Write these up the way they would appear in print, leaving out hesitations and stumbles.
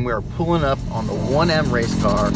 We are pulling up on the 1M race car.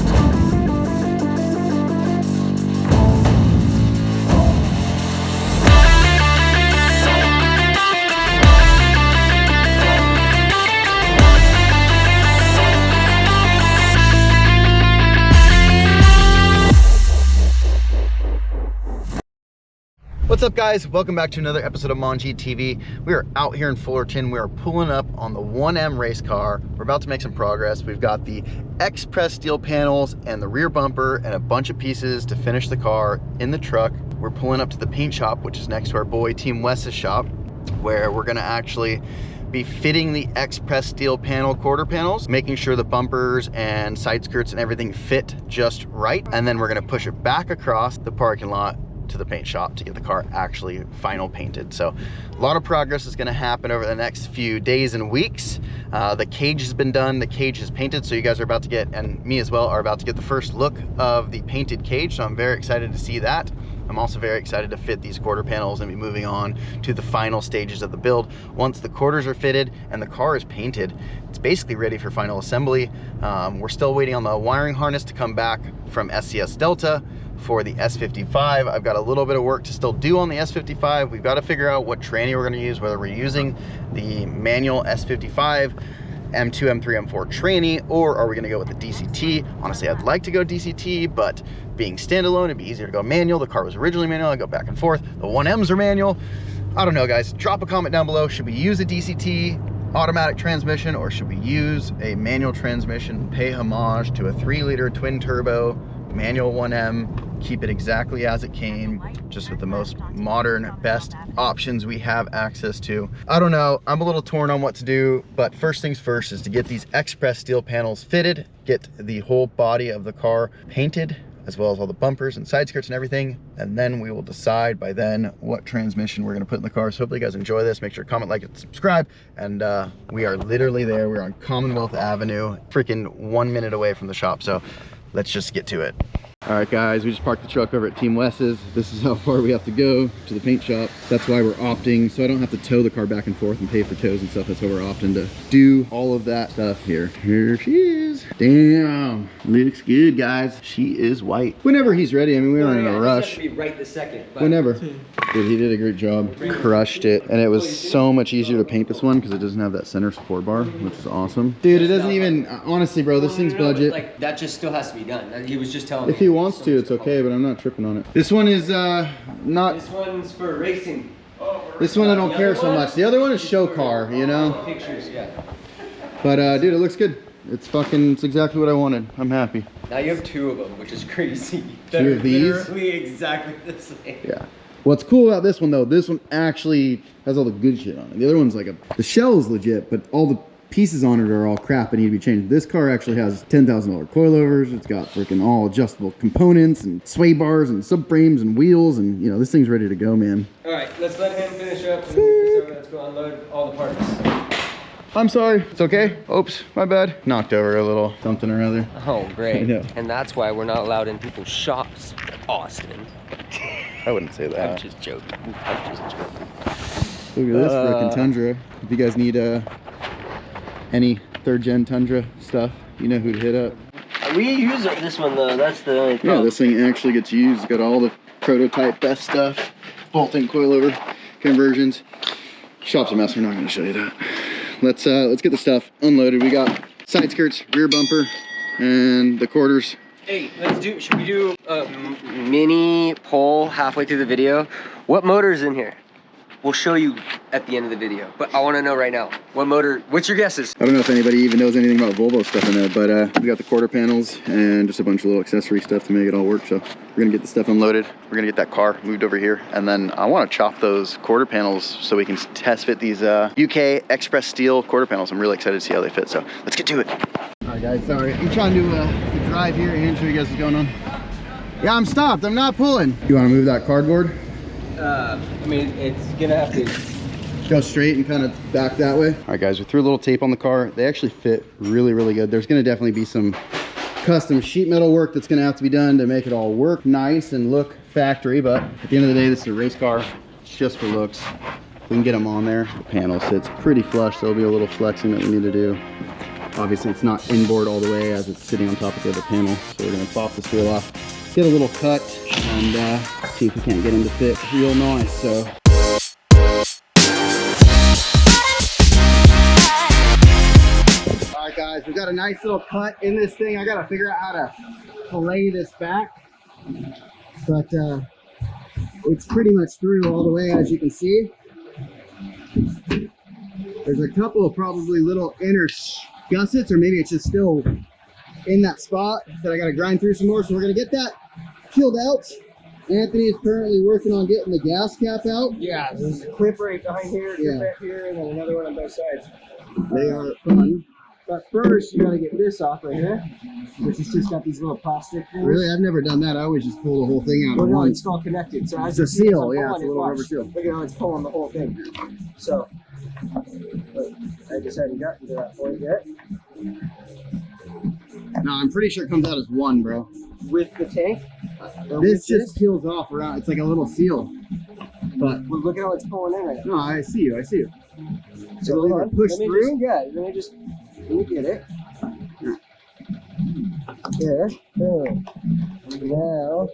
What's up, guys? Welcome back to another episode of Monji TV. We are out here in Fullerton. We are pulling up on the 1M race car. We're about to make some progress. We've got the X-Press steel panels and the rear bumper and a bunch of pieces to finish the car in the truck. We're pulling up to the paint shop, which is next to our boy Team Wes's shop, where we're gonna actually be fitting the X-Press steel panel quarter panels, making sure the bumpers and side skirts and everything fit just right. And then we're gonna push it back across the parking lot to the paint shop to get the car actually final painted. So a lot of progress is going to happen over the next few days and weeks. The cage has been done, the cage is painted, so you guys are about to get, and me as well, are about to get the first look of the painted cage. So I'm very excited to see that. I'm also very excited to fit these quarter panels and be moving on to the final stages of the build. Once the quarters are fitted and the car is painted, it's basically ready for final assembly. We're still waiting on the wiring harness to come back from SCS Delta for the S55. I've got a little bit of work to still do on the S55. We've got to figure out what tranny we're going to use, whether we're using the manual S55, M2, M3, M4 tranny, or are we going to go with the DCT? Honestly, I'd like to go DCT, but being standalone, it'd be easier to go manual. The car was originally manual. I go back and forth. The 1Ms are manual. I don't know, guys. Drop a comment down below. Should we use a DCT automatic transmission, or should we use a manual transmission, pay homage to a 3-liter twin turbo manual 1M, keep it exactly as it came, just with the most modern, best options we have access to? I don't know. I'm a little torn on what to do, but first things first is to get these X-Press steel panels fitted, get the whole body of the car painted, as well as all the bumpers and side skirts and everything, and then we will decide by then what transmission we're going to put in the car. So hopefully you guys enjoy this. Make sure to comment, like, and subscribe. And we are literally there. We're on Commonwealth Avenue, freaking 1 minute away from the shop. So let's just get to it. All right, guys, we just parked the truck over at Team Wes's. This is how far we have to go to the paint shop. That's why we're opting, so I don't have to tow the car back and forth and pay for tows and stuff. That's why we're opting to do all of that stuff here. Here she is. Damn, looks good, guys. She is white. Whenever he's ready. I mean, we aren't in a rush. Be right this second. Whenever. Dude, he did a great job. Crushed it. And it was so much easier to paint this one because it doesn't have that center support bar, which is awesome. Dude, it doesn't even, honestly, bro, this thing's budget. Like, that just still has to be done. He was just telling me. If he wants to, it's okay, but I'm not tripping on it. This one is not. This one's for racing. This one I don't care so much. The other one is show car, you know? Pictures, yeah. But dude, it looks good. It's exactly what I wanted. I'm happy. Now you have 2 of them, which is crazy. Two of these? Literally exactly the same. Yeah. What's cool about this one though, this one actually has all the good shit on it. The other one's like the shell is legit, but all the pieces on it are all crap and need to be changed. This car actually has $10,000 coilovers. It's got freaking all adjustable components and sway bars and subframes and wheels, and you know, this thing's ready to go, man. All right, let's let him finish up and so let's go unload all the parts. I'm sorry. It's okay. Oops, my bad. Knocked over a little something or other. Oh, great. I know. And that's why we're not allowed in people's shops, Austin. I wouldn't say that. I'm just joking. I'm just joking. Look at this freaking Tundra. If you guys need any 3rd gen Tundra stuff, you know who to hit up. We use this one though. That's the only Yeah, this thing actually gets used. It's got all the prototype best stuff, bolt-in coilover conversions. Shop's a mess. We're not going to show you that. Let's get the stuff unloaded. We got side skirts, rear bumper, and the quarters. Hey, should we do a mini poll halfway through the video? What motor is in here? We'll show you at the end of the video, but I want to know right now, what's your guesses? I don't know if anybody even knows anything about Volvo stuff in there, but we got the quarter panels and just a bunch of little accessory stuff to make it all work. So we're gonna get the stuff unloaded. We're gonna get that car moved over here, and then I want to chop those quarter panels so we can test fit these UK Express steel quarter panels. I'm really excited to see how they fit, so let's get to it. All right, guys, sorry. I'm trying to drive here and show you guys what's going on. Yeah, I'm stopped. I'm not pulling. You want to move that cardboard? I mean, it's gonna have to go straight and kind of back that way. All right, guys, we threw a little tape on the car. They actually fit really, really good. There's gonna definitely be some custom sheet metal work that's gonna have to be done to make it all work nice and look factory, but at the end of the day, this is a race car. It's just for looks. We can get them on there. The panel sits pretty flush. There'll be a little flexing that we need to do. Obviously it's not inboard all the way as it's sitting on top of the other panel. So we're gonna pop this wheel off, get a little cut, and see if we can't get them to fit real nice. So. All right guys, we've got a nice little cut in this thing. I gotta figure out how to fillet this back, but it's pretty much through all the way, as you can see. There's a couple of probably little inner gussets, or maybe it's just still in that spot that I gotta grind through some more. So we're gonna get that peeled out. Anthony is currently working on getting the gas cap out. Yeah, there's a clip right behind here, clip right here, and then another one on both sides. They are fun. But first, you gotta get this off right here, which has just got these little plastic things. Really? I've never done that. I always just pull the whole thing out. Well, at no, once. it's all connected. So It's a seal, yeah, it's a little watch. rubber seal. Look at how it's pulling the whole thing. So, I just haven't gotten to that point yet. No, I'm pretty sure it comes out as one, bro. With the tank? This just peels off around. It's like a little seal. But Well, look at how it's pulling in right now. no, I see you. I see you. So It'll hold either on. push Let me through. Let me get it. There. Boom. Now.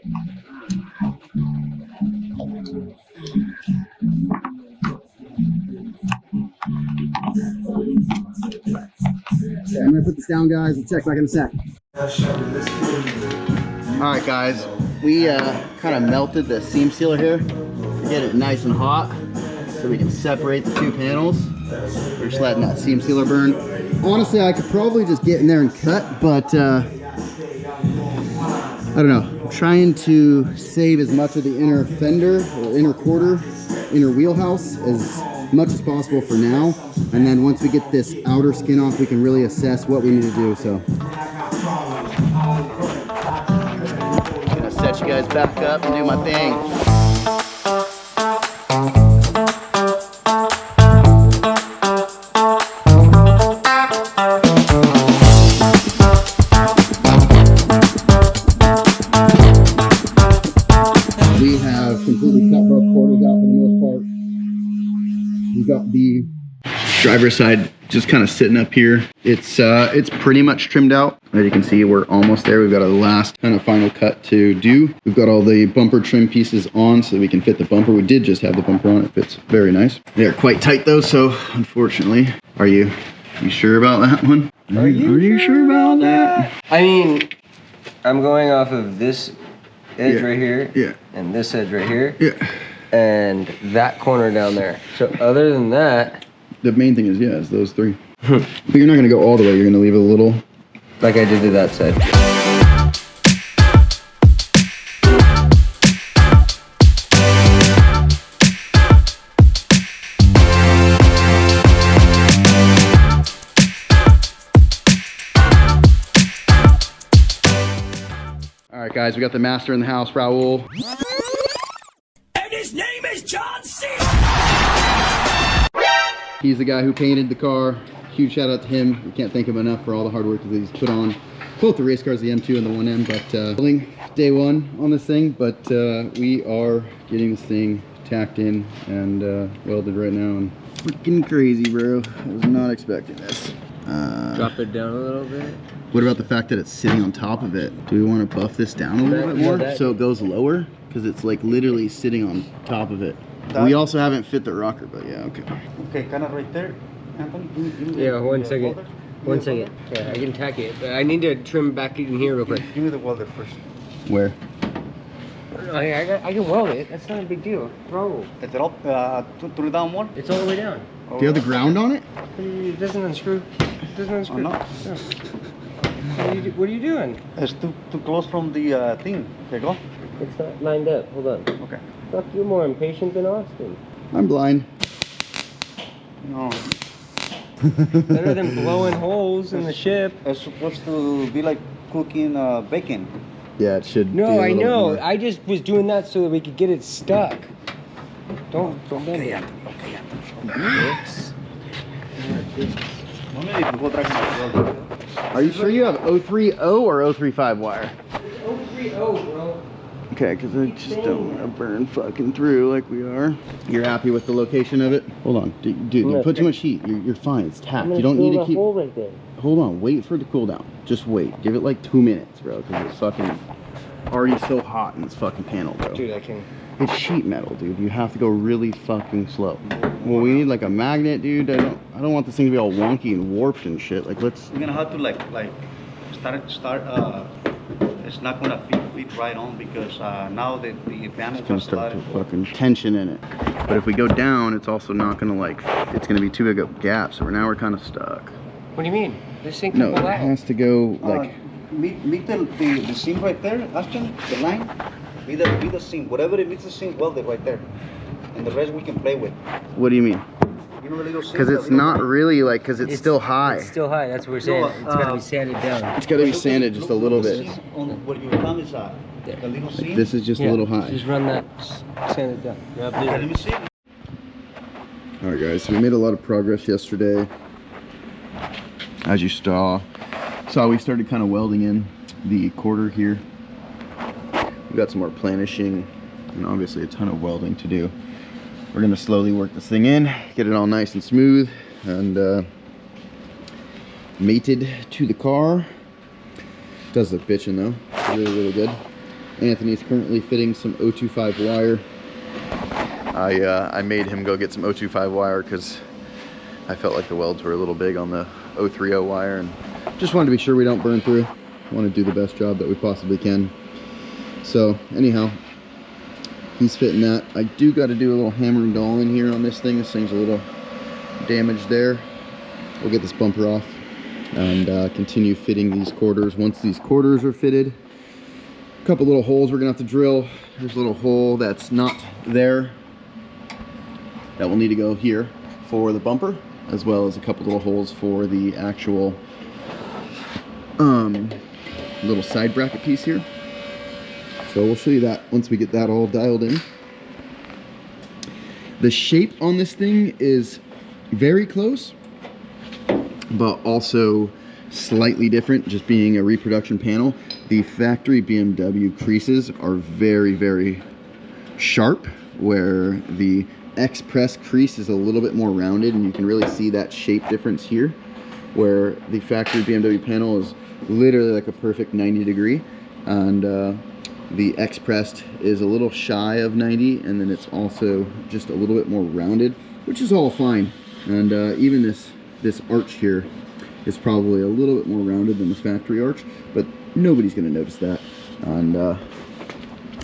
Okay, I'm gonna put this down, guys. We'll check back in a sec. All right, guys. We kind of melted the seam sealer here to get it nice and hot, so we can separate the two panels. We're just letting that seam sealer burn. Honestly, I could probably just get in there and cut, but I don't know. I'm trying to save as much of the inner fender or inner quarter, inner wheelhouse as much as possible for now. And then once we get this outer skin off, we can really assess what we need to do. So I'm gonna set you guys back up and do my thing. We have completely cut both quarters out for the most part. We've got the driver's side just kind of sitting up here. It's pretty much trimmed out. As you can see, we're almost there. We've got a last kind of final cut to do. We've got all the bumper trim pieces on so that we can fit the bumper. We did just have the bumper on. It fits very nice. They're quite tight though, so unfortunately. Are you sure about that one? Are you sure about that? I mean, I'm going off of this edge right here. Yeah. And this edge right here. Yeah. And that corner down there. So other than that, The main thing is, is those three. But you're not gonna go all the way. You're gonna leave it a little. like I did to that side. All right, guys, we got the master in the house, Raul. And his name is John C. He's the guy who painted the car. Huge shout out to him. We can't thank him enough for all the hard work that he's put on both the race cars, the M2 and the 1M. But building day one on this thing, but we are getting this thing tacked in and welded right now. And freaking crazy, bro. I was not expecting this. Drop it down a little bit. What about the fact that it's sitting on top of it? Do we want to buff this down a little bit more so it goes lower? Because it's like literally sitting on top of it. We also haven't fit the rocker, but yeah, okay. Okay, kind of right there. Anthony, give me the, Yeah, one the second. welder. One second. Yeah, I can tack it, but I need to trim back in here real quick. Give me the welder first. Where? I can weld it. That's not a big deal. Bro, Is it up? Turn it down more. it's all the way down. Do you have the ground on it? It doesn't unscrew. It doesn't unscrew. no. No. What are you doing? It's too close from the thing. Okay, go. It's not lined up. Hold on. Okay. Fuck, you're more impatient than Austin. I'm blind. No. Better than blowing holes in the ship. It's supposed to be like cooking bacon. Yeah, it should. No, be a I little know. more. I just was doing that so that we could get it stuck. Don't bend Okay, it. Anthony. Okay, Anthony. No need to go drag my welder. Are you sure you have 030 or 035 wire? 030, bro. Okay, because I just don't want to burn fucking through like we are. You're happy with the location of it? Hold on, dude, you put too much heat. You're fine. It's tacked. You don't need to keep. Hole right there. hold on. Wait for it to cool down. Just wait. Give it like 2 minutes, bro. Because it's fucking already so hot in this fucking panel, bro. Dude, I can. It's sheet metal, dude. You have to go really fucking slow. Well, we need like a magnet, dude. I don't want this thing to be all wonky and warped and shit. Like, let's. We're gonna have to like start. It's not gonna fit right on because now the panel It's gonna has a start lot to of fucking tension in it. But if we go down, it's also not gonna like. It's gonna be too big of a gap. So now we're kind of stuck. What do you mean? This thing can No, pull it out. has to go like. meet the seam right there, Ashton. The line. Be the seam. Whatever it meets the seam, weld it right there, and the rest we can play with. What do you mean? You know the little seam. Because it's not really like, because it's still high. It's still high. That's what we're saying. No, It's got to be sanded down. It's got to be sanded just a little bit. On where your thumb is at. The little seam. This is just a little high. Just run that, sand it down. Yeah, Okay, let me see. All right, guys. So we made a lot of progress yesterday. As you saw, we started kind of welding in the quarter here. We got some more planishing and obviously a ton of welding to do. We're gonna slowly work this thing in, get it all nice and smooth and mated to the car. Does look bitchin' though, really good. Anthony's currently fitting some 025 wire. I made him go get some 025 wire because I felt like the welds were a little big on the 030 wire and just wanted to be sure we don't burn through. Want to do the best job that we possibly can. So anyhow, he's fitting that. I do got to do a little hammer and dull in here on this thing. This thing's a little damaged there. We'll get this bumper off and continue fitting these quarters. Once these quarters are fitted, a couple little holes we're gonna have to drill. There's a little hole that's not there that will need to go here for the bumper, as well as a couple little holes for the actual little side bracket piece here. So we'll show you that once we get that all dialed in. The shape on this thing is very close, but also slightly different, just being a reproduction panel. The factory BMW creases are very sharp, where the X-Press crease is a little bit more rounded, and you can really see that shape difference here, where the factory BMW panel is literally like a perfect 90 degree, and the X-Pressed is a little shy of 90, and then it's also just a little bit more rounded, which is all fine. And even this arch here is probably a little bit more rounded than the factory arch, but nobody's going to notice that. And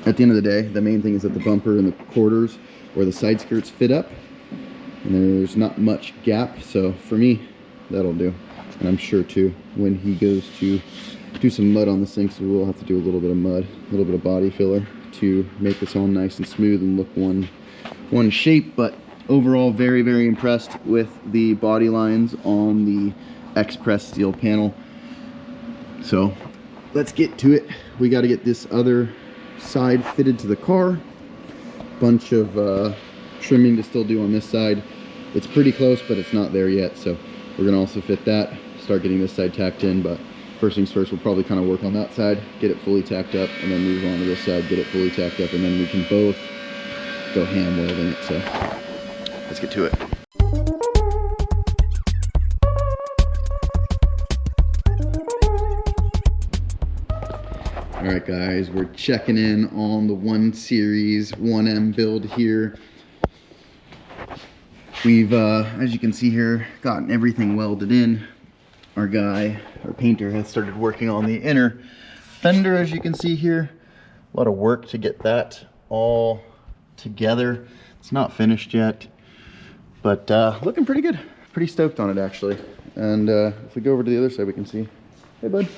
at the end of the day, the main thing is that the bumper and the quarters or the side skirts fit up, and there's not much gap. So for me, that'll do. And I'm sure too, when he goes to do some mud on the sink, so we'll have to do a little bit of mud, a little bit of body filler to make this all nice and smooth and look one shape. But overall, very impressed with the body lines on the X-Press steel panel. So let's get to it. We got to get this other side fitted to the car. Bunch of trimming to still do on this side. It's pretty close, but it's not there yet, so we're gonna also fit that, start getting this side tacked in. But first things first, we'll probably kind of work on that side, get it fully tacked up, and then move on to this side, get it fully tacked up, and then we can both go ham welding it. So let's get to it. All right, guys, we're checking in on the 1 Series 1M build here. We've, as you can see here, gotten everything welded in. Our painter has started working on the inner fender, as you can see here. A lot of work to get that all together. It's not finished yet, but looking pretty good. Pretty stoked on it, actually. And if we go over to the other side, we can see, hey, bud,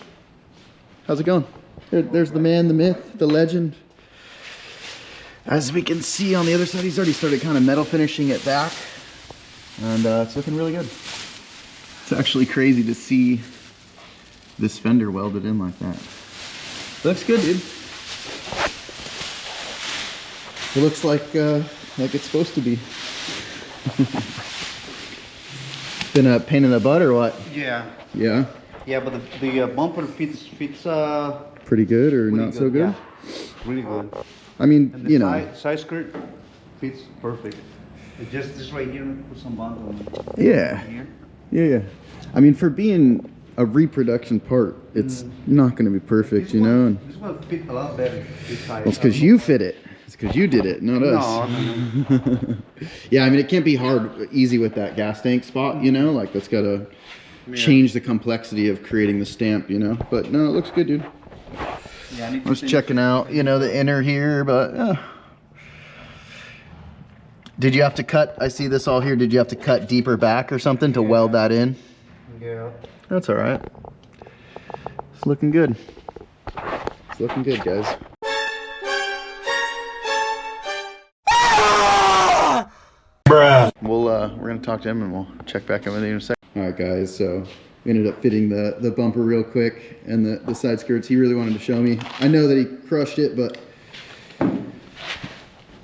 how's it going? There's the man, the myth, the legend. As we can see on the other side, he's already started kind of metal finishing it back. And it's looking really good. It's actually crazy to see this fender welded in like that. Looks good, dude. It looks like it's supposed to be. Been a pain in the butt or what? Yeah. Yeah? Yeah, but the bumper fits pretty good or not so good? Yeah. Really good. I mean, And the you know. side skirt fits perfect. It's just this right here, put some bond on Yeah. here. Yeah. I mean, for being a reproduction part, it's not going to be perfect, you know. And This one fit a lot better. well, it's because you fit it. It's because you did it, not us. No. Yeah, I mean, it can't be easy with that gas tank spot, you know. Like that's got to change the complexity of creating the stamp, you know. But no, it looks good, dude. Yeah, I need I was checking out, you know, the inner here, but did you have to cut? I see this all here. Did you have to cut deeper back or something to weld that in? Yeah. That's all right. It's looking good. It's looking good, guys. Bruh. We're gonna talk to him and we'll check back in with you in a second. All right, guys. So we ended up fitting the bumper real quick and the side skirts. He really wanted to show me. I know that he crushed it, but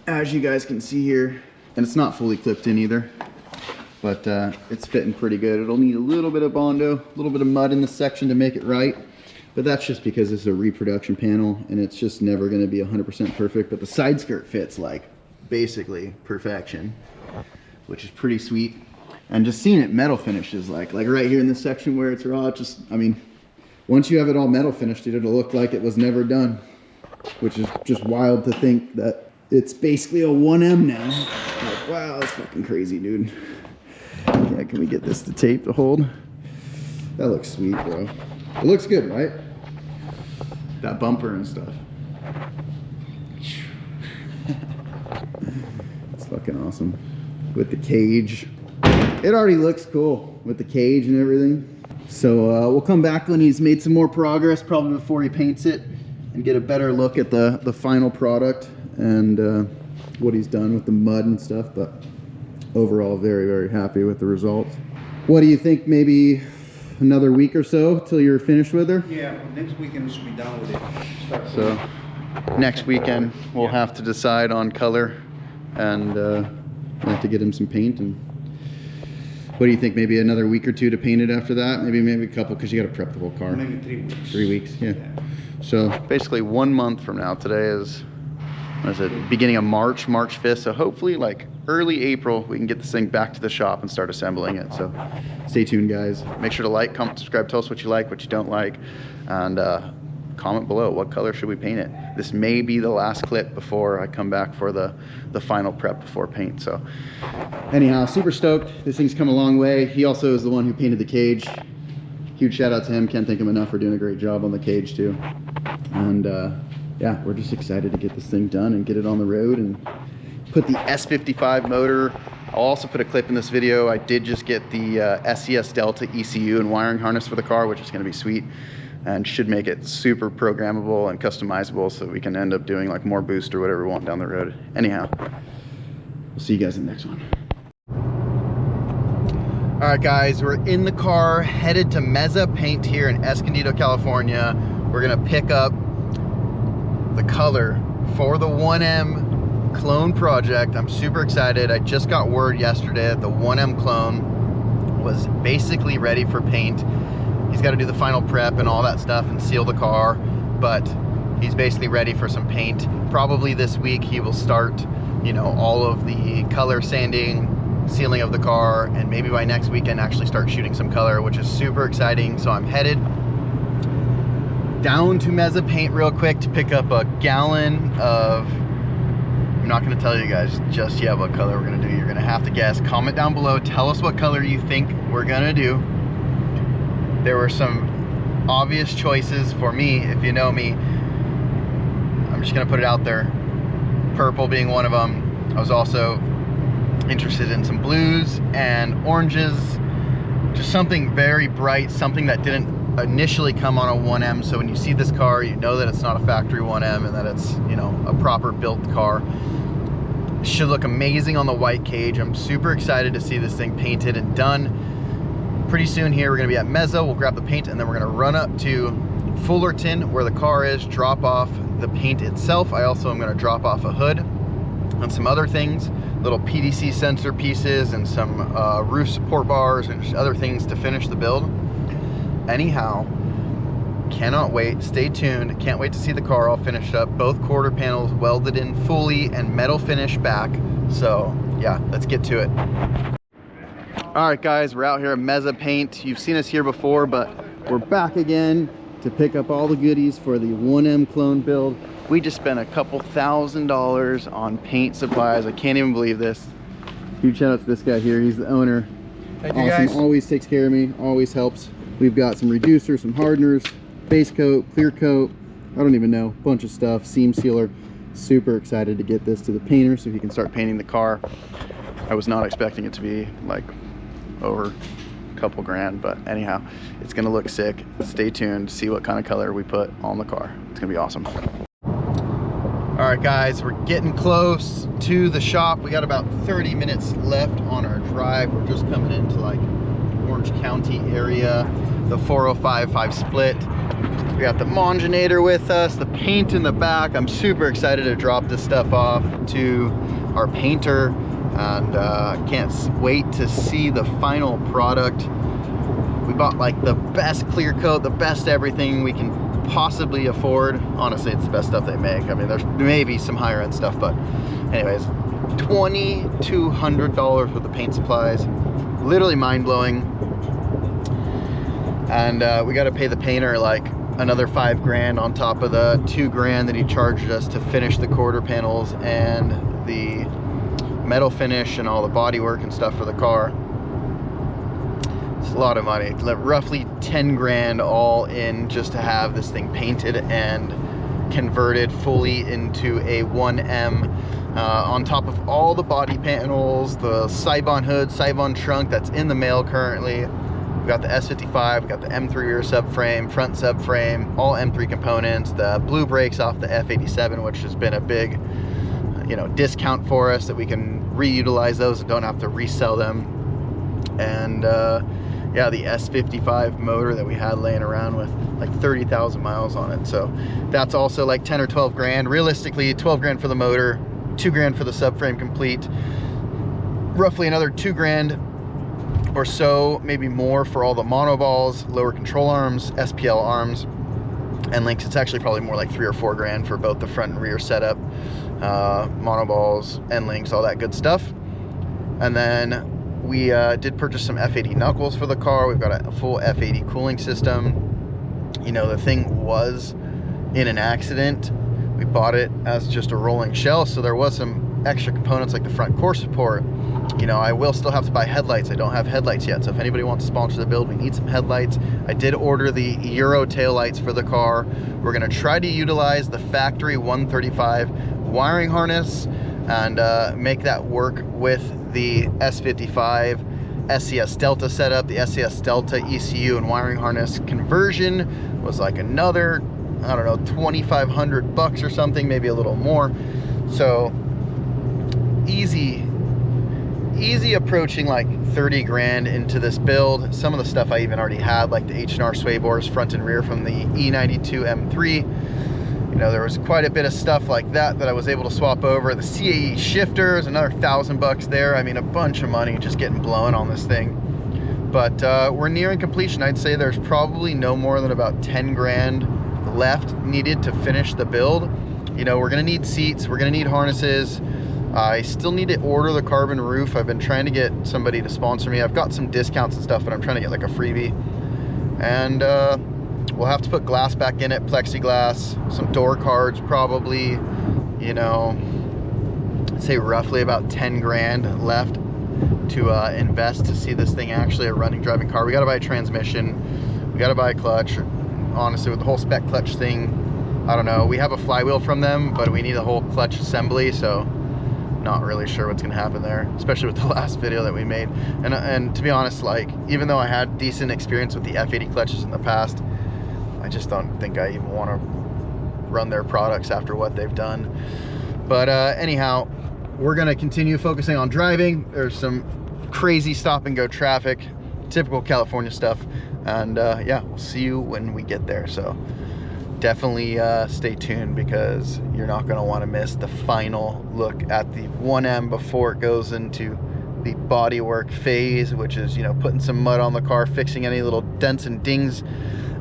as you guys can see here, and it's not fully clipped in either, but it's fitting pretty good. It'll need a little bit of Bondo, a little bit of mud in the section to make it right. But that's just because it's a reproduction panel and it's just never going to be 100% perfect. But the side skirt fits like basically perfection, which is pretty sweet. And just seeing it metal finished is like right here in this section where it's raw, I mean, once you have it all metal finished, it'll look like it was never done, which is just wild to think that it's basically a 1M now. Like, wow, that's fucking crazy, dude. Yeah, can we get this to tape to hold? That looks sweet, bro. It looks good, right? That bumper and stuff. It's fucking awesome. With the cage. It already looks cool with the cage and everything. So we'll come back when he's made some more progress, probably before he paints it, and get a better look at the final product and what he's done with the mud and stuff. But overall, very, very happy with the results. What do you think, maybe another week or so till you're finished with her? Yeah, next weekend we should be done with it. So next weekend we'll have to decide on color, and we'll have to get him some paint. And what do you think, maybe another week or two to paint it after that? Maybe a couple, because you got to prep the whole car. Maybe 3 weeks. 3 weeks, yeah. So basically 1 month from now. Today is, what is it, beginning of March 5th. So hopefully like early April we can get this thing back to the shop and start assembling it. So stay tuned, guys. Make sure to like, comment, subscribe, tell us what you like, what you don't like, and comment below what color should we paint it. This may be the last clip before I come back for the final prep before paint. So anyhow, super stoked. This thing's come a long way. He also is the one who painted the cage. Huge shout out to him. Can't thank him enough for doing a great job on the cage too. And yeah, we're just excited to get this thing done and get it on the road and put the S55 motor. I'll also put a clip in this video. I did just get the SES Delta ECU and wiring harness for the car, which is going to be sweet and should make it super programmable and customizable, so we can end up doing like more boost or whatever we want down the road. Anyhow, we'll see you guys in the next one. All right, guys, we're in the car headed to Meza Paint here in Escondido, California. We're gonna pick up the color for the 1M clone project. I'm super excited. I just got word yesterday that the 1M clone was basically ready for paint. He's got to do the final prep and all that stuff and seal the car, but he's basically ready for some paint. Probably this week he will start, you know, all of the color sanding, sealing of the car, and maybe by next weekend actually start shooting some color, which is super exciting. So I'm headed down to Meza Paint real quick to pick up a gallon of, I'm not going to tell you guys just yet what color we're going to do. You're going to have to guess. Comment down below, tell us what color you think we're going to do. There were some obvious choices for me, if you know me. I'm just going to put it out there. Purple being one of them. I was also interested in some blues and oranges, just something very bright, something that didn't initially come on a 1M, so when you see this car you know that it's not a factory 1M and that it's, you know, a proper built car. It should look amazing on the white cage. I'm super excited to see this thing painted and done. Pretty soon here we're going to be at Meza. We'll grab the paint and then we're going to run up to Fullerton where the car is, drop off the paint itself. I also am going to drop off a hood and some other things, little PDC sensor pieces and some roof support bars and just other things to finish the build. Anyhow, cannot wait. Stay tuned. Can't wait to see the car all finished up. Both quarter panels welded in fully and metal finish back. So yeah, let's get to it. All right, guys, we're out here at Meza Paint. You've seen us here before, but We're back again to pick up all the goodies for the 1M clone build. We just spent a couple $1,000s on paint supplies. I can't even believe this. Huge shout out to this guy here. He's the owner. Thank you guys. Always takes care of me, always helps. We've got some reducers, some hardeners, base coat, clear coat, I don't even know, bunch of stuff, seam sealer. Super excited to get this to the painter so he can start painting the car. I was not expecting it to be like over a couple grand, but anyhow, it's gonna look sick. Stay tuned to see what kind of color we put on the car. It's gonna be awesome. All right guys, we're getting close to the shop. We got about 30 minutes left on our drive. We're just coming into like Orange County area, the 405/5 split. We got the Monginator with us, the paint in the back. I'm super excited to drop this stuff off to our painter, and can't wait to see the final product. We bought like the best clear coat, the best everything we can possibly afford. Honestly, it's the best stuff they make. I mean, there's maybe some higher end stuff, but anyways, $2,200 worth of paint supplies. Literally mind-blowing. And we got to pay the painter like another $5 grand on top of the $2 grand that he charged us to finish the quarter panels and the metal finish and all the body work and stuff for the car. It's a lot of money. Roughly 10 grand all in just to have this thing painted and converted fully into a 1M, on top of all the body panels, the Sibon hood, Sibon trunk that's in the mail currently. We've got the S55, we've got the M3 rear subframe, front subframe, all M3 components, the blue brakes off the F87, which has been a big, discount for us, that we can reutilize those and don't have to resell them. And yeah, the S55 motor that we had laying around with like 30,000 miles on it. So that's also like 10 or 12 grand. Realistically, 12 grand for the motor, 2 grand for the subframe complete, roughly another 2 grand or so, maybe more, for all the monoballs, lower control arms, SPL arms, and links. It's actually probably more like 3 or 4 grand for both the front and rear setup, monoballs, end links, all that good stuff. And then we did purchase some F80 knuckles for the car. We've got a full F80 cooling system. The thing was in an accident. We bought it as just a rolling shell, so there was some extra components like the front core support. I will still have to buy headlights. I don't have headlights yet, so if anybody wants to sponsor the build, we need some headlights. I did order the Euro taillights for the car. We're gonna try to utilize the factory 135 wiring harness and make that work with the S55 SCS Delta setup. The SCS Delta ECU and wiring harness conversion was like another, I don't know, $2,500 or something, maybe a little more. So easy approaching like 30 grand into this build. Some of the stuff I even already had, like the H&R sway bars front and rear from the E92 M3. There was quite a bit of stuff like that I was able to swap over. The CAE shifters, another $1,000 there. I mean, a bunch of money just getting blown on this thing. But we're nearing completion. I'd say there's probably no more than about 10 grand left needed to finish the build. We're gonna need seats, we're gonna need harnesses. I still need to order the carbon roof. I've been trying to get somebody to sponsor me. I've got some discounts and stuff, but I'm trying to get like a freebie. And we'll have to put glass back in it, plexiglass, some door cards probably, I'd say roughly about 10 grand left to invest to see this thing actually a running, driving car. We gotta buy a transmission, we gotta buy a clutch. Honestly, with the whole spec clutch thing, I don't know. We have a flywheel from them, but we need a whole clutch assembly, so not really sure what's gonna happen there, especially with the last video that we made. And to be honest, like, even though I had decent experience with the F80 clutches in the past, I just don't think I even want to run their products after what they've done. But anyhow, we're gonna continue focusing on driving. There's some crazy stop and go traffic, typical California stuff, and yeah, we'll see you when we get there. So definitely stay tuned, because you're not going to want to miss the final look at the 1M before it goes into the bodywork phase, which is, putting some mud on the car, fixing any little dents and dings,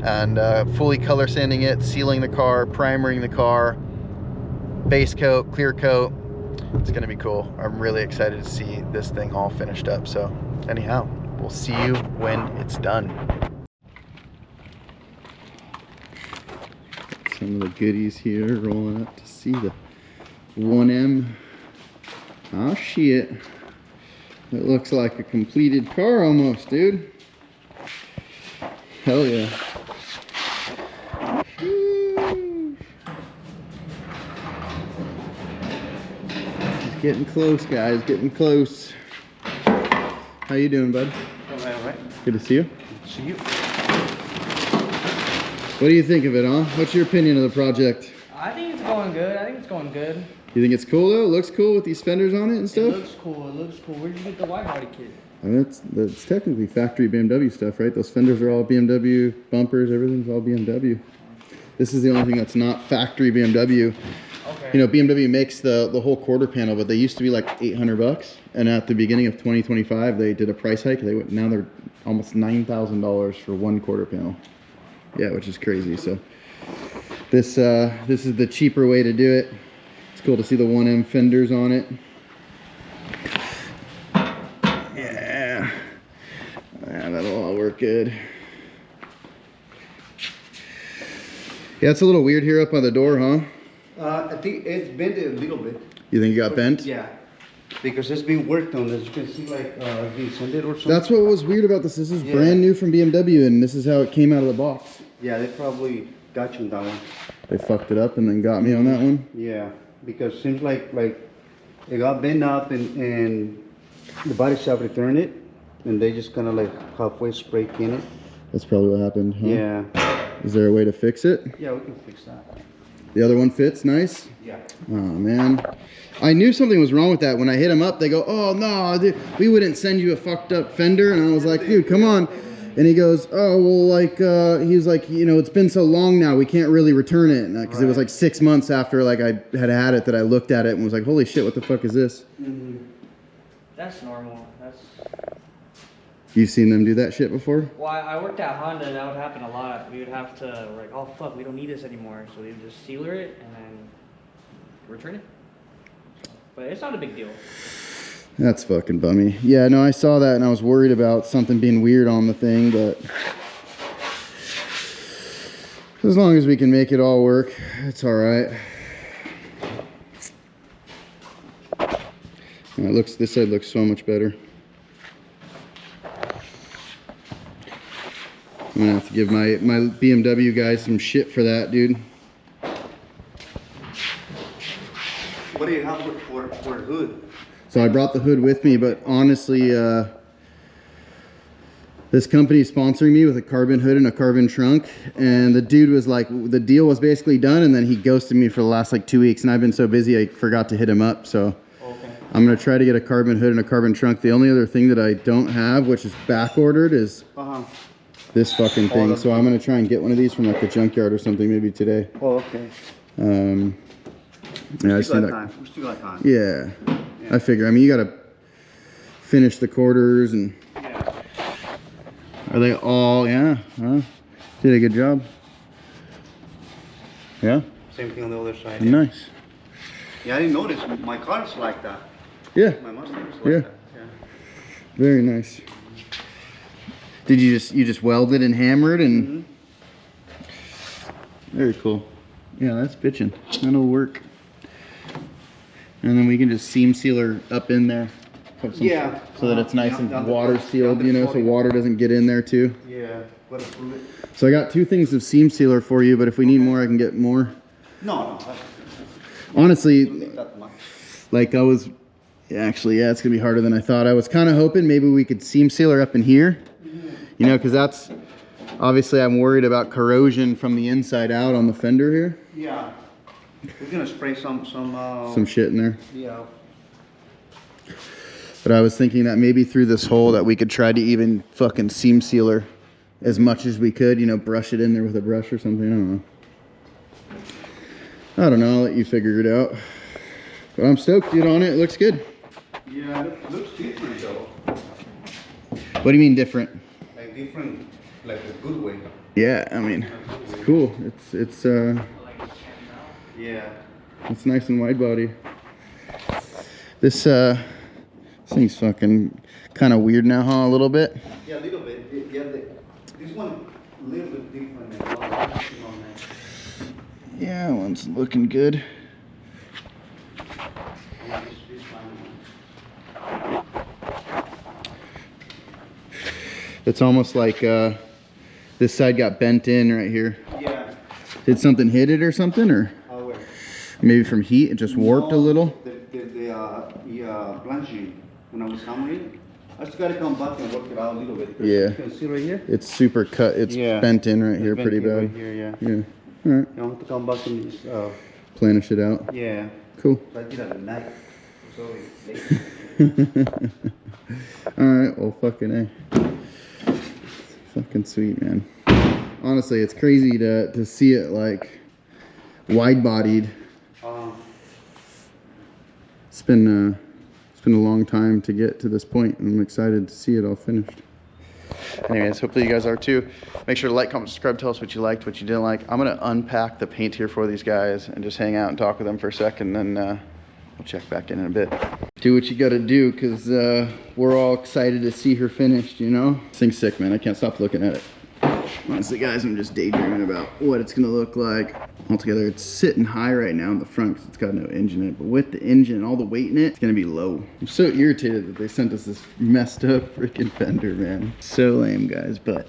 and fully color sanding it, sealing the car, primering the car, base coat, clear coat. It's going to be cool. I'm really excited to see this thing all finished up. So anyhow, we'll see you when it's done. Some of the goodies here, rolling up to see the 1M. Oh shit. It looks like a completed car almost, dude. Hell yeah. Woo. It's getting close, guys, getting close. How you doing, bud? All right. Good to see you. See you. What do you think of it, huh? What's your opinion of the project? I think it's going good. You think it's cool though? It looks cool with these fenders on it and stuff? It looks cool. Where'd you get the widebody kit? I mean, that's technically factory BMW stuff, right? Those fenders are all BMW, bumpers, everything's all BMW. This is the only thing that's not factory BMW. Okay. You know, BMW makes the whole quarter panel, but they used to be like $800. And at the beginning of 2025, they did a price hike. Now they're almost $9,000 for one quarter panel. Yeah, which is crazy. So this is the cheaper way to do it. It's cool to see the 1M fenders on it. Yeah, that'll all work good. Yeah, it's a little weird here up by the door, huh? I think it's bent a little bit. You think it got bent? Yeah. Because it's been worked on, as you can see, like being sanded or something. That's what was weird about this. This is brand new from BMW, and this is how it came out of the box. Yeah, they probably got you on that one. They fucked it up and then got me on that one. Yeah, because it seems like it got bent up and the body shop returned it, and they just kind of like halfway spray can it. That's probably what happened, huh? Yeah. Is there a way to fix it? Yeah, we can fix that. The other one fits nice? Yeah. Oh, man. I knew something was wrong with that. When I hit him up, they go, oh, no, dude, we wouldn't send you a fucked up fender. And I was like, dude, come on. And he goes, oh, well, like, he was like, you know, it's been so long now, we can't really return it. Because it was like 6 months after, like, I had it that I looked at it and was like, holy shit, what the fuck is this? Mm-hmm. That's normal. You've seen them do that shit before? Well, I worked at Honda, and that would happen a lot. We would have to, like, oh, fuck, we don't need this anymore. So we would just sealer it and then return it. But it's not a big deal. That's fucking bummy. Yeah, no, I saw that and I was worried about something being weird on the thing, but as long as we can make it all work, it's all right. And this side looks so much better. I'm gonna have to give my BMW guys some shit for that, dude. What do you have for hood? So I brought the hood with me, but honestly, this company is sponsoring me with a carbon hood and a carbon trunk, and the dude was like, the deal was basically done, and then he ghosted me for the last like 2 weeks, and I've been so busy I forgot to hit him up. So I'm gonna try to get a carbon hood and a carbon trunk. The only other thing that I don't have, which is back ordered, is this fucking thing. So I'm gonna try and get one of these from like the junkyard or something maybe today. Oh, okay. Yeah, We still got time. Yeah, I figure. I mean, you gotta finish the quarters and. Are they all? Yeah. Huh? Did a good job. Yeah. Same thing on the other side. Nice. Yeah, I didn't notice. My car's like that. Yeah. My Mustang is like Yeah. that. Yeah. Very nice. Did you just weld it and hammer it and? Very cool. Yeah, that's bitchin'. That'll work. And then we can just seam sealer up in there. Put some, Yeah. so that it's nice and down the water bottom, sealed, down the you know, so bottom. water doesn't get in there too. Yeah. Gotta prove it. So I got 2 things of seam sealer for you, but if we need more, I can get more. No. Honestly, Don't need that much. like I was, actually, yeah, it's gonna be harder than I thought. I was kind of hoping maybe we could seam sealer up in here, you know, because that's, obviously I'm worried about corrosion from the inside out on the fender here. Yeah. We're gonna spray some Shit in there. Yeah. But I was thinking that maybe through this hole that we could try to even fucking seam sealer as much as we could, you know, brush it in there with a brush or something. I don't know. I'll let you figure it out. But I'm stoked, dude, on it. It looks good. Yeah, it looks different though. What do you mean different? Like different, like a good way. Yeah, I mean, it's cool. It's Yeah. it's nice and wide body. This thing's fucking kind of weird now, huh? A little bit. Yeah, a little bit. Yeah, this one a little bit different than the other one. Yeah, one's looking good. It's almost like this side got bent in right here. Yeah. Did something hit it or something, or maybe from heat it just warped a little? The plunging when I was hammering, I just gotta come back and work it out a little bit. Yeah. You can see right here. It's super cut. It's bent in right here, pretty bad. Right here, yeah. Yeah. All right. You want to come back and just Planish it out. yeah. Cool. I did at night. Sorry. All right. Well, fucking A. Fucking sweet, man. Honestly, it's crazy to see it like wide-bodied. It's been a long time to get to this point, and I'm excited to see it all finished. Anyways, hopefully you guys are too. Make sure to like, comment, subscribe, tell us what you liked, what you didn't like. I'm gonna unpack the paint here for these guys and just hang out and talk with them for a second, and then we'll check back in a bit. Do what you gotta do, because we're all excited to see her finished, you know? This thing's sick, man. I can't stop looking at it. Honestly, guys, I'm just daydreaming about what it's gonna look like. Altogether, it's sitting high right now in the front because it's got no engine in it. But with the engine and all the weight in it, it's gonna be low. I'm so irritated that they sent us this messed up freaking Fender, man. So lame, guys, but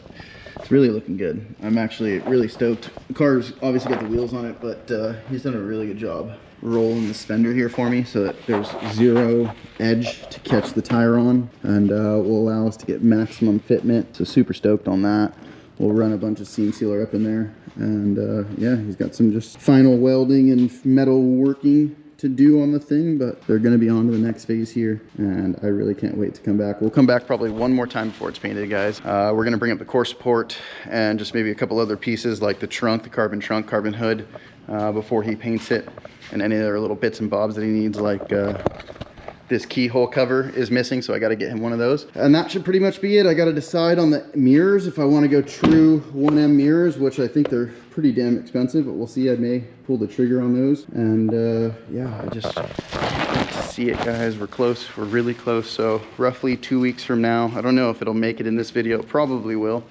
it's really looking good. I'm actually really stoked. The car's obviously got the wheels on it, but he's done a really good job rolling this fender here for me so that there's zero edge to catch the tire on, and will allow us to get maximum fitment. So super stoked on that. We'll run a bunch of seam sealer up in there, and yeah, he's got some just final welding and metal working to do on the thing, but they're gonna be on to the next phase here, and I really can't wait to come back. We'll come back probably one more time before it's painted, guys. We're gonna bring up the core support and just maybe a couple other pieces like the trunk, the carbon trunk, carbon hood, before he paints it, and any other little bits and bobs that he needs, like this keyhole cover is missing, so I got to get him one of those. And that should pretty much be it. I got to decide on the mirrors, if I want to go true 1M mirrors, which I think they're pretty damn expensive, but we'll see. I may pull the trigger on those. And yeah, I just want to see it, guys. We're close. We're really close. So roughly 2 weeks from now, I don't know if it'll make it in this video. It probably will.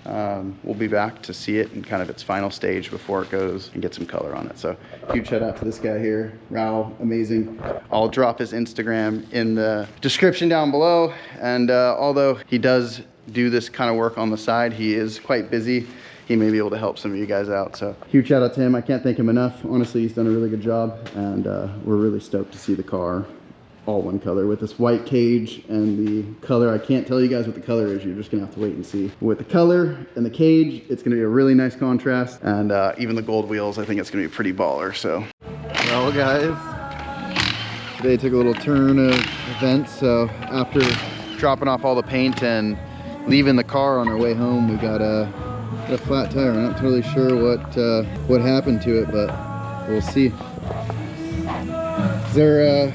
We'll be back to see it in kind of its final stage before it goes and get some color on it. So huge shout out to this guy here, Raul, amazing. I'll drop his Instagram in the description down below. And although he does do this kind of work on the side, he is quite busy. He may be able to help some of you guys out. So huge shout out to him. I can't thank him enough. Honestly, he's done a really good job, and we're really stoked to see the car all one color with this white cage and the color. I can't tell you guys what the color is. You're just gonna have to wait and see. With the color and the cage, it's gonna be a really nice contrast, and even the gold wheels, I think it's gonna be pretty baller. So well, guys, today took a little turn of events. So after dropping off all the paint and leaving the car on our way home, we got a flat tire. I'm not totally sure what happened to it, but we'll see. Is there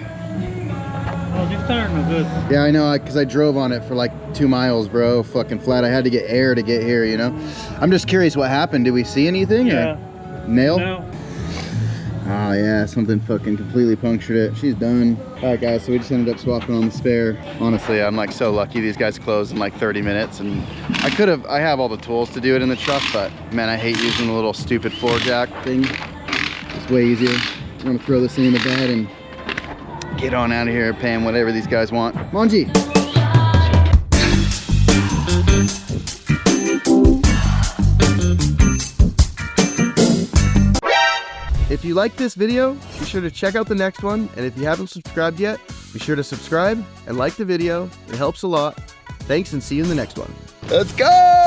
Oh, these tires are good. yeah, I know, because I drove on it for like 2 miles, bro. Fucking flat. I had to get air to get here, you know. I'm just curious what happened. Did we see anything? Yeah. Or nail? No. Oh yeah, something fucking completely punctured it. She's done. All right, guys, so we just ended up swapping on the spare. Honestly, I'm like so lucky. These guys closed in like 30 minutes, and I have all the tools to do it in the truck, but man, I hate using the little stupid floor jack thing. It's way easier. I'm gonna throw this thing in the bed and get on out of here, paying whatever these guys want. Monji. If you like this video, be sure to check out the next one. And if you haven't subscribed yet, be sure to subscribe and like the video. It helps a lot. Thanks, and see you in the next one. Let's go!